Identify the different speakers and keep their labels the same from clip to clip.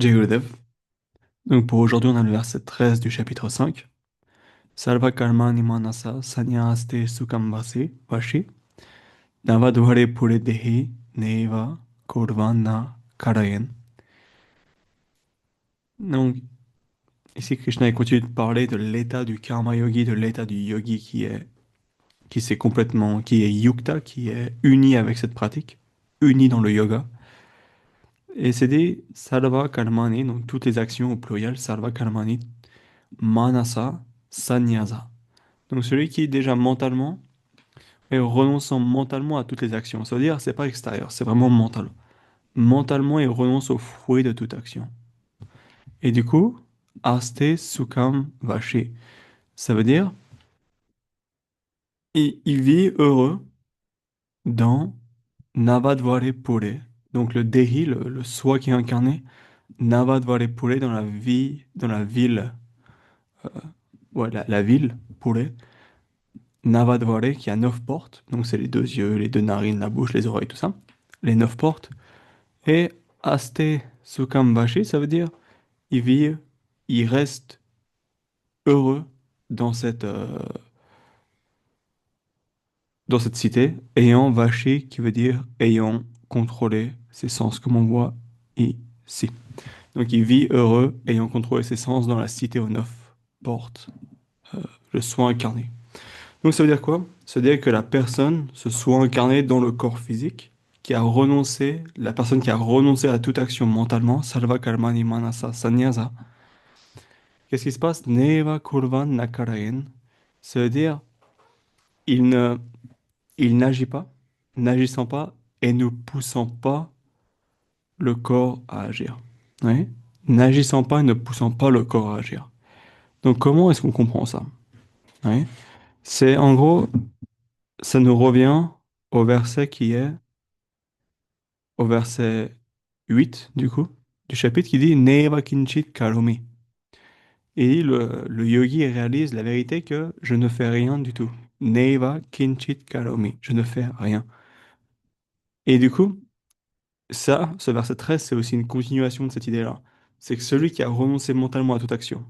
Speaker 1: Jai Gurudev. Donc pour aujourd'hui, on a le verset 13 du chapitre 5. Sarva karmani manasa sanyaste sukham vashi navadvare pure dehi neva kurvana karayen. Donc ici, Krishna il continue de parler de l'état du karma yogi, de l'état du yogi qui est yukta, qui est uni avec cette pratique, uni dans le yoga. Et c'est dit sarva karmani, donc toutes les actions au pluriel, sarva karmani manasa sannyasa. Donc celui qui déjà mentalement et renonçant mentalement à toutes les actions. Ça veut dire c'est pas extérieur, c'est vraiment mental. Mentalement il renonce au fruit de toute action. Et du coup, aste sukham vashi. Ça veut dire il vit heureux dans Navadvare Pure. Donc le Dehi, le soi qui est incarné, Navadvare Pure dans la vie, dans la ville, ouais, la ville, Pure. Navadvare qui a 9 portes, donc c'est les deux yeux, les deux narines, la bouche, les oreilles, tout ça. Les 9 portes. Et Aste Sukham Vashi, ça veut dire il vit, il reste heureux dans dans cette cité, ayant Vashi qui veut dire ayant contrôlé ses sens, comme on voit ici. Donc il vit heureux, ayant contrôlé ses sens dans la cité aux 9 portes, le soi incarné. Donc ça veut dire quoi? Ça veut dire que la personne, ce soi incarné dans le corps physique, qui a renoncé, la personne qui a renoncé à toute action mentalement, Salva Karmani Manasa Sannyasa, qu'est-ce qui se passe? Neva Kurvan Nakarayen. Ça veut dire, il ne, il n'agit pas, n'agissant pas et ne poussant pas le corps à agir. Oui. N'agissant pas et ne poussant pas le corps à agir. Donc comment est-ce qu'on comprend ça? Oui. C'est en gros, ça nous revient au verset qui est au verset 8 du coup, du chapitre qui dit Neva Kinchit Karomi. Et le yogi réalise la vérité que je ne fais rien du tout. Neva Kinchit Karomi. Je ne fais rien. Et du coup, ça, ce verset 13, c'est aussi une continuation de cette idée-là. C'est que celui qui a renoncé mentalement à toute action,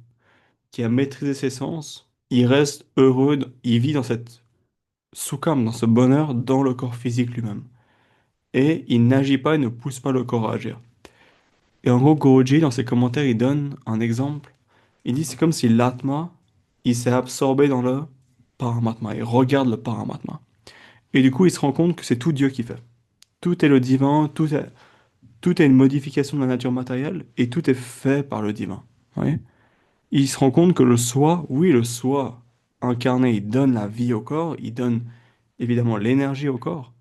Speaker 1: qui a maîtrisé ses sens, il reste heureux, il vit dans cette sukham, dans ce bonheur, dans le corps physique lui-même. Et il n'agit pas et ne pousse pas le corps à agir. Et en gros, Guruji, dans ses commentaires, il donne un exemple. Il dit c'est comme si l'Atma, il s'est absorbé dans le Paramatma. Il regarde le Paramatma. Et du coup, il se rend compte que c'est tout Dieu qui fait. Tout est le divin, tout est une modification de la nature matérielle et tout est fait par le divin. Vous voyez. Il se rend compte que le soi, oui, le soi incarné, il donne la vie au corps, il donne évidemment l'énergie au corps,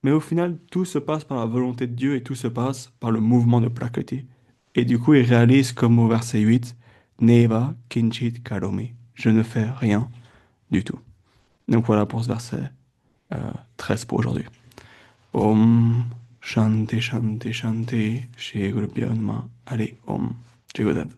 Speaker 1: mais au final, tout se passe par la volonté de Dieu et tout se passe par le mouvement de Prakriti. Et du coup, il réalise comme au verset 8, Neva Kinchit Karomi. Je ne fais rien du tout. Donc voilà pour ce verset 13 pour aujourd'hui. Om Shanti Shanti Shanti Shri Guru Pyo Namaha. Allez, Om Jai Gurudev.